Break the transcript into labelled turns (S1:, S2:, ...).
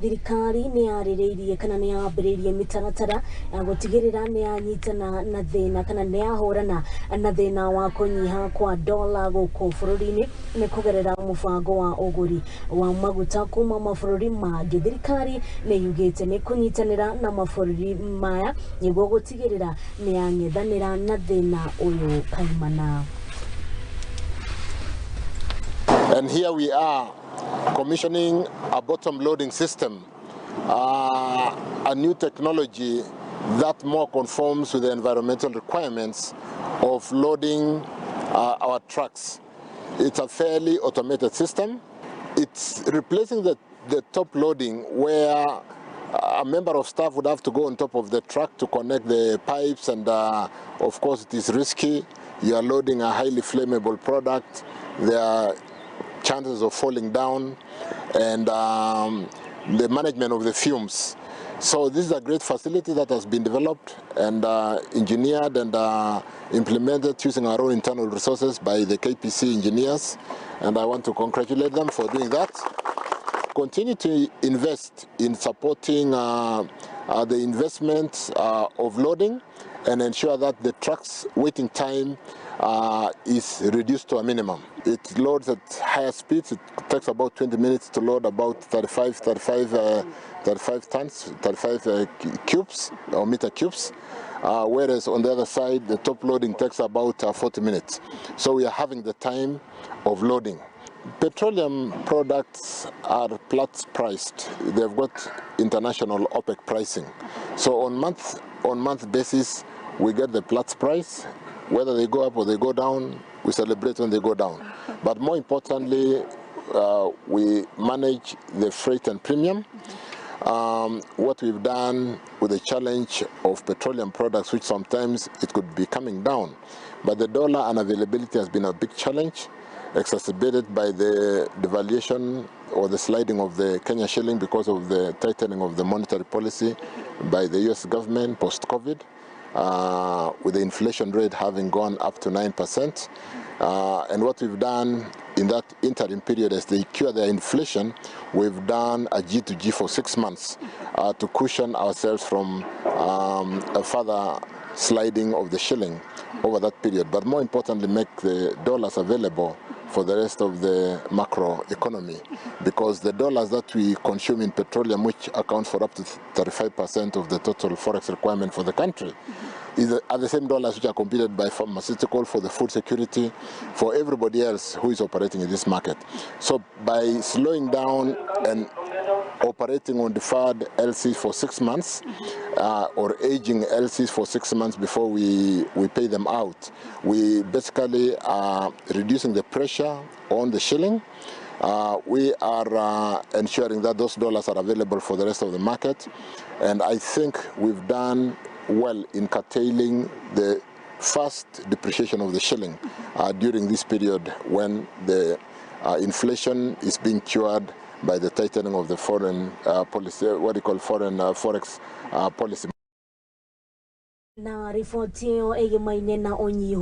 S1: Thirikari ni yarĩrĩirie kana ni yambĩrĩirie mĩtaratara ya gũtigĩrĩra ni yanyitana na thĩna kana ni yahũrana na thĩna wa kũnyiha kwa dola gũkũ bũrũri-inĩ nĩ kũgerera mũbango wa ũgũri wa maguta kuma mabũrũri mangĩ. Thirikari nĩ yugĩte nĩ kũnyitanĩra na mabũrũri maya nĩguo gũtigĩrĩra ni yang'ethanĩra na thĩna ũyũ kaimana.
S2: And here we are commissioning a bottom loading system, a new technology that more conforms with the environmental requirements of loading our trucks. It's a fairly automated system. It's replacing the top loading where a member of staff would have to go on top of the truck to connect the pipes, and of course it is risky. You are loading a highly flammable product. There are chances of falling down, and the management of the fumes. So this is a great facility that has been developed and engineered and implemented using our own internal resources by the KPC engineers, and I want to congratulate them for doing that. Continue to invest in supporting the investment of loading and ensure that the truck's waiting time is reduced to a minimum. It loads at higher speeds. It takes about 20 minutes to load about 35 tons, 35 cubes or meter cubes, whereas on the other side the top loading takes about 40 minutes. So we are having the time of loading. Petroleum products are Platts priced. They've got international OPEC pricing. So on month basis we get the Platts price. Whether they go up or they go down, we celebrate when they go down. But more importantly, we manage the freight and premium. What we've done with the challenge of petroleum products, which sometimes it could be coming down, but the dollar unavailability has been a big challenge, exacerbated by the devaluation or the sliding of the Kenya shilling because of the tightening of the monetary policy by the US government post-COVID. With the inflation rate having gone up to 9%. And what we've done in that interim period as they cure their inflation, we've done a G2G for 6 months to cushion ourselves from a further sliding of the shilling over that period. But more importantly, make the dollars available for the rest of the macro economy, because the dollars that we consume in petroleum, which accounts for up to 35% of the total forex requirement for the country, are the same dollars which are competed by pharmaceutical, for the food security, for everybody else who is operating in this market. So by slowing down and operating on deferred LCs for 6 months, or aging LCs for 6 months before we pay them out, we basically are reducing the pressure on the shilling. We are ensuring that those dollars are available for the rest of the market, and I think we've done well in curtailing the fast depreciation of the shilling during this period when the inflation is being cured by the tightening of the foreign policy, what you call foreign forex policy.
S1: Na ripoti hiyo egemaiне na Unyihu